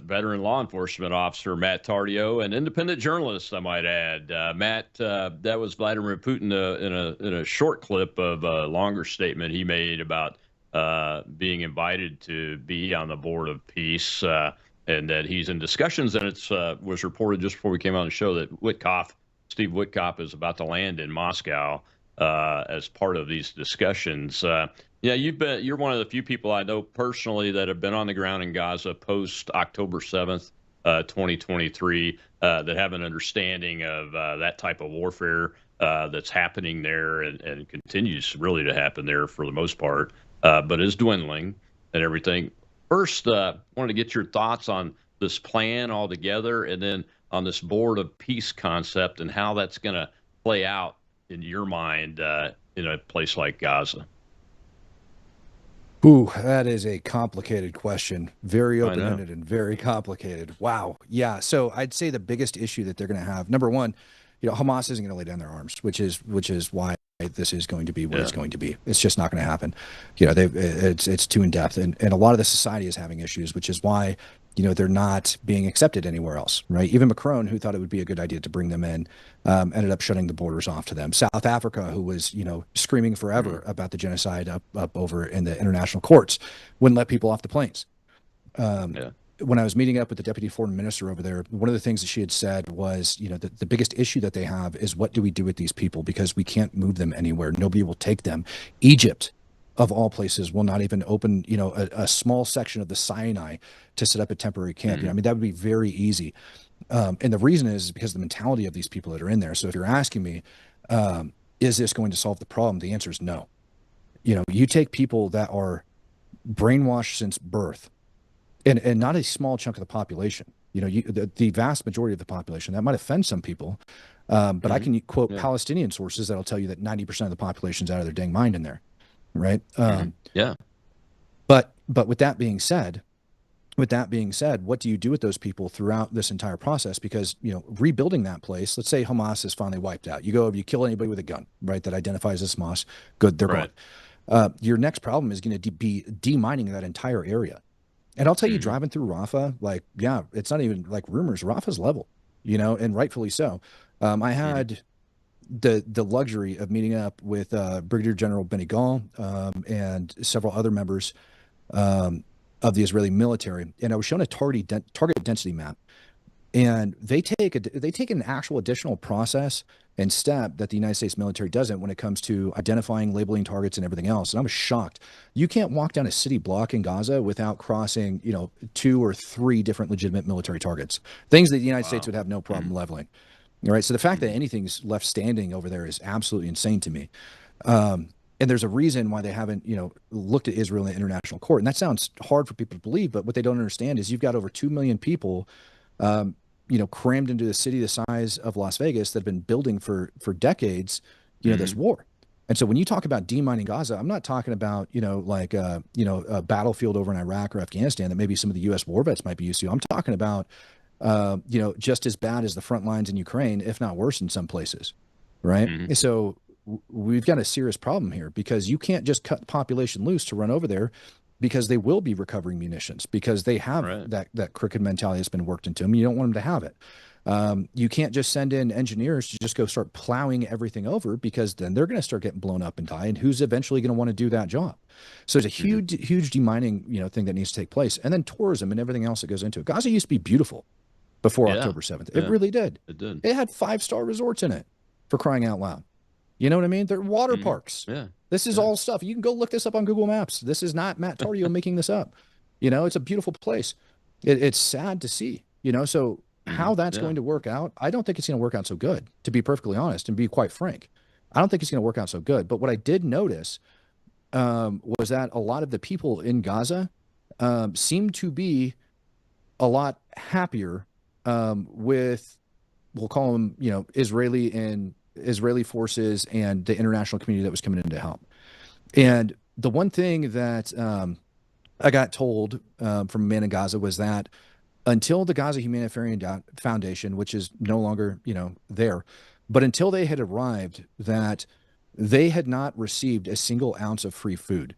S1: veteran law enforcement officer Matt Tardio, an independent journalist, I might add. Matt, that was Vladimir Putin in a short clip of a longer statement he made about being invited to be on the Board of Peace, and that he's in discussions. And it was reported just before we came on the show that Steve Witkoff, is about to land in Moscow as part of these discussions. You're one of the few people I know personally that have been on the ground in Gaza post October 7th, 2023, that have an understanding of that type of warfare that's happening there and continues really to happen there for the most part, but is dwindling and everything. First, wanted to get your thoughts on this plan altogether, and then on this Board of Peace concept and how that's going to play out in your mind in a place like Gaza.
S2: Ooh, that is a complicated question. Very open-ended and very complicated. Wow. Yeah. So I'd say the biggest issue that they're going to have, number one, Hamas isn't going to lay down their arms, which is why this is going to be what it's going to be. It's just not going to happen. It's too in depth, and a lot of the society is having issues, which is why they're not being accepted anywhere else, right? Even Macron, who thought it would be a good idea to bring them in, ended up shutting the borders off to them. South Africa, who was screaming forever about the genocide up over in the international courts, wouldn't let people off the planes. When I was meeting up with the deputy foreign minister over there, one of the things that she had said was, the biggest issue that they have is, what do we do with these people? Because we can't move them anywhere. Nobody will take them. Egypt, of all places, will not even open, a small section of the Sinai to set up a temporary camp. That would be very easy. And the reason is because of the mentality of these people that are in there. So if you're asking me, is this going to solve the problem? The answer is no. You take people that are brainwashed since birth, and not a small chunk of the population, the vast majority of the population. That might offend some people, but I can quote Palestinian sources that'll tell you that 90% of the population's out of their dang mind in there, right? But with that being said, what do you do with those people throughout this entire process? Because rebuilding that place, let's say Hamas is finally wiped out. You go over, you kill anybody with a gun, right, that identifies as Hamas. Good, they're gone. Your next problem is going to be demining that entire area. And I'll tell you, driving through Rafah, it's not even like rumors. Rafah's level, and rightfully so. I had the luxury of meeting up with Brigadier General Benny Gall and several other members of the Israeli military, and I was shown a target density map. And they take an actual additional process and step that the United States military doesn't when it comes to identifying, labeling targets, and everything else. And I was shocked. You can't walk down a city block in Gaza without crossing, 2 or 3 different legitimate military targets, things that the United States would have no problem leveling. All right. So the fact that anything's left standing over there is absolutely insane to me. And there's a reason why they haven't, looked at Israel in the international court. And that sounds hard for people to believe, but what they don't understand is you've got over 2 million people, crammed into the city the size of Las Vegas that have been building for decades, this war. And so when you talk about demining Gaza, I'm not talking about, a battlefield over in Iraq or Afghanistan that maybe some of the U.S. war vets might be used to. I'm talking about, just as bad as the front lines in Ukraine, if not worse in some places, right? So we've got a serious problem here, because you can't just cut the population loose to run over there, because they will be recovering munitions, because they have that crooked mentality that's been worked into them. You don't want them to have it. You can't just send in engineers to just go start plowing everything over, because then they're going to start getting blown up and die. And who's eventually going to want to do that job? So there's a huge demining, thing that needs to take place. And then tourism and everything else that goes into it. Gaza used to be beautiful before October 7th. It really did. It did. It had 5-star resorts in it, for crying out loud. You know what I mean? They're water parks. This is all stuff. You can go look this up on Google Maps. This is not Matt Tardio making this up. It's a beautiful place. It's sad to see, so how that's going to work out, I don't think it's going to work out so good, to be perfectly honest and be quite frank. I don't think it's going to work out so good. But what I did notice was that a lot of the people in Gaza seem to be a lot happier with, we'll call them, Israeli forces and the international community that was coming in to help. And the one thing that I got told from a man in Gaza was that until the Gaza Humanitarian Foundation, which is no longer, there, but until they had arrived, that they had not received a single ounce of free food.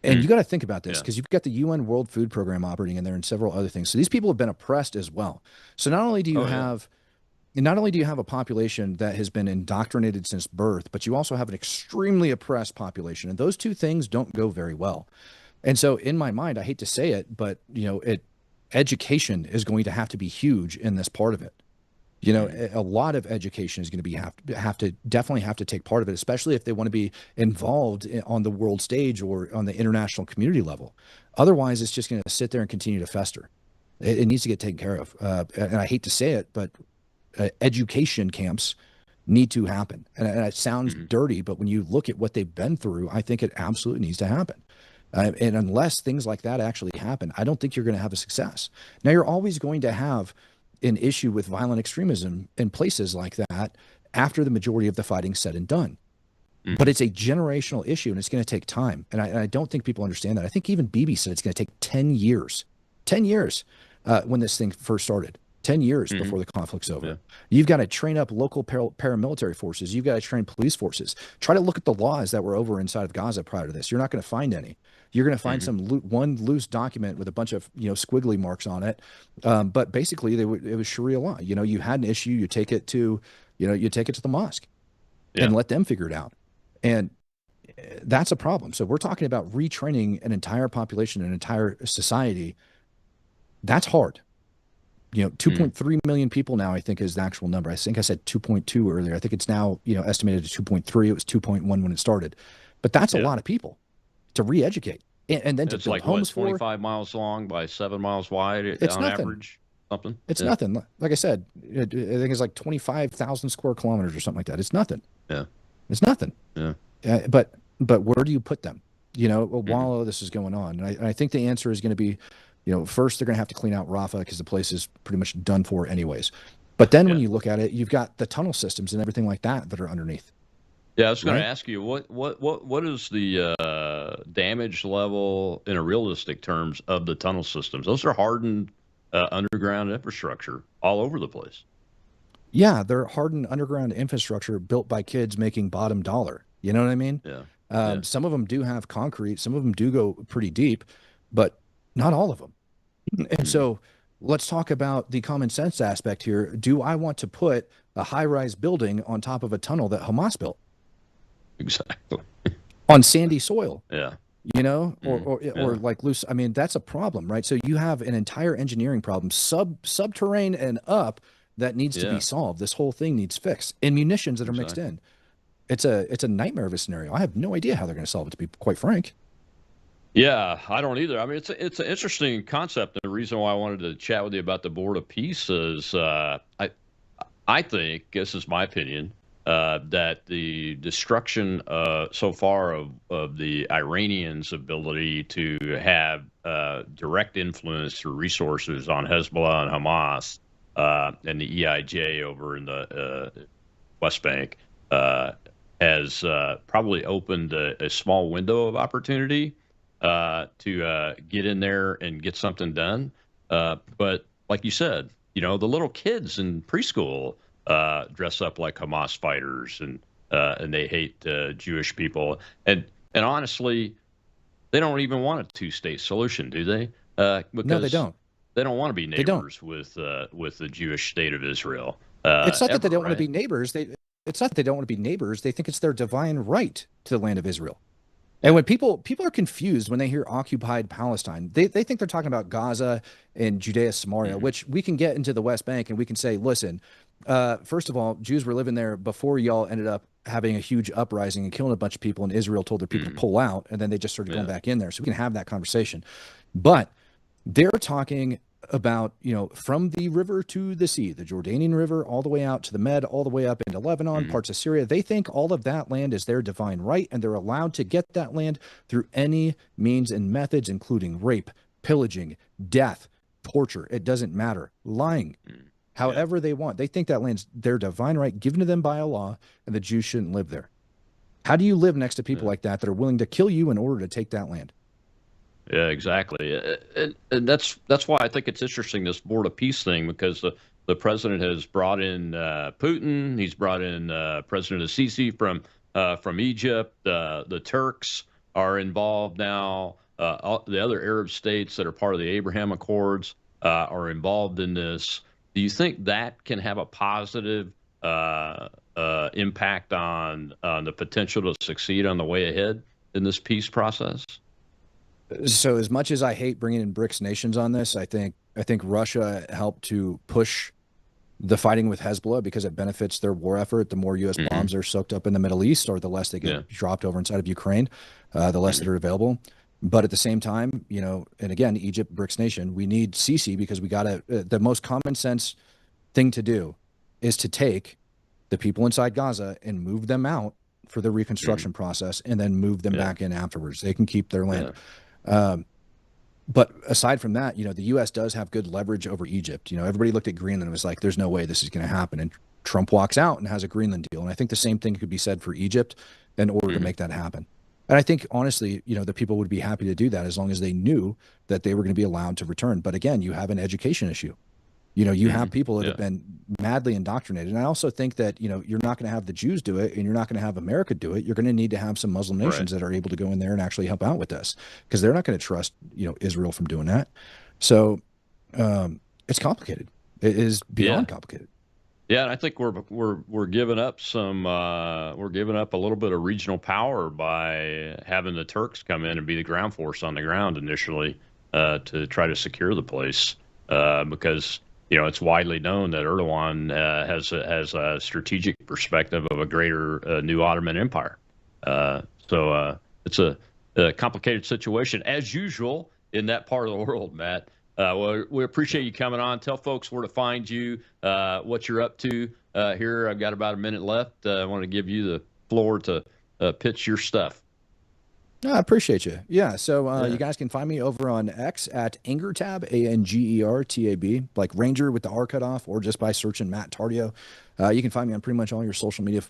S2: And you got to think about this, because you've got the UN World Food Program operating in there and several other things. So these people have been oppressed as well. So not only do you have a population that has been indoctrinated since birth, but you also have an extremely oppressed population. And those two things don't go very well. And so in my mind, I hate to say it, but, education is going to have to be huge in this part of it. A lot of education is going to definitely have to take part of it, especially if they want to be involved on the world stage or on the international community level. Otherwise, it's just going to sit there and continue to fester. It needs to get taken care of. And I hate to say it, but education camps need to happen. And it sounds dirty, but when you look at what they've been through, I think it absolutely needs to happen. And unless things like that actually happen, I don't think you're going to have a success. Now, you're always going to have an issue with violent extremism in places like that after the majority of the fighting's said and done. But it's a generational issue, and it's going to take time. And I don't think people understand that. I think even Bibi said it's going to take 10 years. 10 years when this thing first started. 10 years before the conflict's over. You've got to train up local paramilitary forces. You've got to train police forces. Try to look at the laws that were over inside of Gaza prior to this. You're not going to find any. You're going to find one loose document with a bunch of squiggly marks on it. But basically, it was Sharia law. You had an issue, you take it to the mosque and let them figure it out. And that's a problem. So we're talking about retraining an entire population, an entire society. That's hard. 2.3 million people now, I think, is the actual number. I think I said 2.2 earlier. I think it's now, estimated to 2.3. It was 2.1 when it started. But that's a lot of people to re-educate. And then to build homes for.
S1: 25 miles long by 7 miles wide on average? Something?
S2: It's nothing. Like I said, I think it's like 25,000 square kilometers or something like that. It's nothing.
S1: Yeah.
S2: It's nothing.
S1: Yeah.
S2: But where do you put them? While all this is going on? And I think the answer is going to be, first they're going to have to clean out Rafah because the place is pretty much done for anyways. But then when you look at it, you've got the tunnel systems and everything like that are underneath.
S1: Yeah, I was going to ask you, what is the damage level in a realistic terms of the tunnel systems? Those are hardened underground infrastructure all over the place.
S2: Yeah, they're hardened underground infrastructure built by kids making bottom dollar. You know what I mean?
S1: Yeah.
S2: Some of them do have concrete. Some of them do go pretty deep, but not all of them. And so let's talk about the common sense aspect here. Do I want to put a high-rise building on top of a tunnel that Hamas built?
S1: Exactly.
S2: On sandy soil.
S1: Yeah.
S2: Or like loose. I mean, that's a problem, right? So you have an entire engineering problem, subterranean and up, that needs to be solved. This whole thing needs fixed. And munitions that are mixed in. It's a nightmare of a scenario. I have no idea how they're going to solve it, to be quite frank.
S1: Yeah, I don't either. I mean, it's an interesting concept. The reason why I wanted to chat with you about the Board of Peace is I think, this is my opinion, that the destruction so far of the Iranians' ability to have direct influence through resources on Hezbollah and Hamas and the EIJ over in the West Bank has probably opened a small window of opportunity to get in there and get something done. But like you said, the little kids in preschool dress up like Hamas fighters and they hate Jewish people. And honestly, they don't even want a two-state solution, do they? Because
S2: no, they don't.
S1: They don't want to be neighbors with the Jewish state of Israel.
S2: It's not that they don't want to be neighbors. It's not that they don't want to be neighbors. They think it's their divine right to the land of Israel. And when people are confused when they hear occupied Palestine, they think they're talking about Gaza and Judea, Samaria, which we can get into the West Bank and we can say, listen, first of all, Jews were living there before y'all ended up having a huge uprising and killing a bunch of people, and Israel told their people to pull out, and then they just started going back in there. So we can have that conversation. But they're talking about, from the river to the sea, the Jordanian River, all the way out to the Med, all the way up into Lebanon, parts of Syria. They think all of that land is their divine right, and they're allowed to get that land through any means and methods, including rape, pillaging, death, torture. It doesn't matter. Lying. However they want. They think that land's their divine right given to them by Allah, and the Jews shouldn't live there. How do you live next to people like that are willing to kill you in order to take that land?
S1: Yeah, exactly. And that's why I think it's interesting, this Board of Peace thing, because the president has brought in Putin. He's brought in President Sisi from Egypt. The Turks are involved now. The other Arab states that are part of the Abraham Accords are involved in this. Do you think that can have a positive impact on the potential to succeed on the way ahead in this peace process?
S2: So as much as I hate bringing in BRICS nations on this, I think Russia helped to push the fighting with Hezbollah because it benefits their war effort. The more U.S. bombs are soaked up in the Middle East, or the less they get dropped over inside of Ukraine, the less that are available. But at the same time, and again, Egypt, BRICS nation, we need Sisi because we got to, the most common sense thing to do is to take the people inside Gaza and move them out for the reconstruction process and then move them back in afterwards. They can keep their land. But aside from that, the U.S. does have good leverage over Egypt. Everybody looked at Greenland and was like, there's no way this is going to happen. And Trump walks out and has a Greenland deal. And I think the same thing could be said for Egypt in order to make that happen. And I think, honestly, the people would be happy to do that as long as they knew that they were going to be allowed to return. But again, you have an education issue. You have people that have been madly indoctrinated. And I also think that, you're not going to have the Jews do it and you're not going to have America do it. You're going to need to have some Muslim nations that are able to go in there and actually help out with this, because they're not going to trust, Israel from doing that. So it's complicated. It is beyond complicated.
S1: Yeah, and I think we're giving up we're giving up a little bit of regional power by having the Turks come in and be the ground force on the ground initially to try to secure the place, because it's widely known that Erdogan has a strategic perspective of a greater new Ottoman Empire. So it's a complicated situation as usual in that part of the world, Matt. Well, we appreciate you coming on. Tell folks where to find you, what you're up to here. I've got about a minute left. I want to give you the floor to pitch your stuff.
S2: I appreciate you. Yeah. So you guys can find me over on X at Angertab, ANGERTAB, like Ranger with the R cut off, or just by searching Matt Tardio. You can find me on pretty much all your social media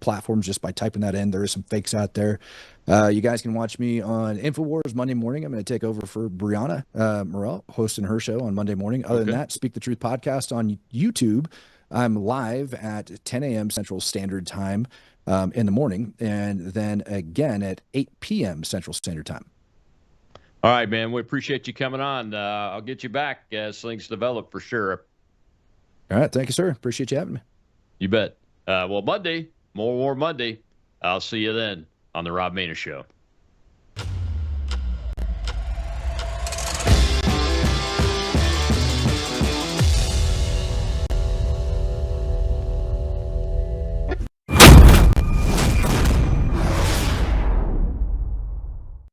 S2: platforms just by typing that in. There is some fakes out there. You guys can watch me on InfoWars Monday morning. I'm going to take over for Brianna Morell, hosting her show on Monday morning. Other than that, Speak the Truth podcast on YouTube. I'm live at 10 a.m. Central Standard Time in the morning, and then again at 8 p.m. Central Standard Time.
S1: All right, man. We appreciate you coming on. I'll get you back as things develop for sure.
S2: All right. Thank you, sir. Appreciate you having me.
S1: You bet. Well, Monday, more War Monday. I'll see you then on the Rob Maness Show.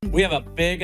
S3: We have a big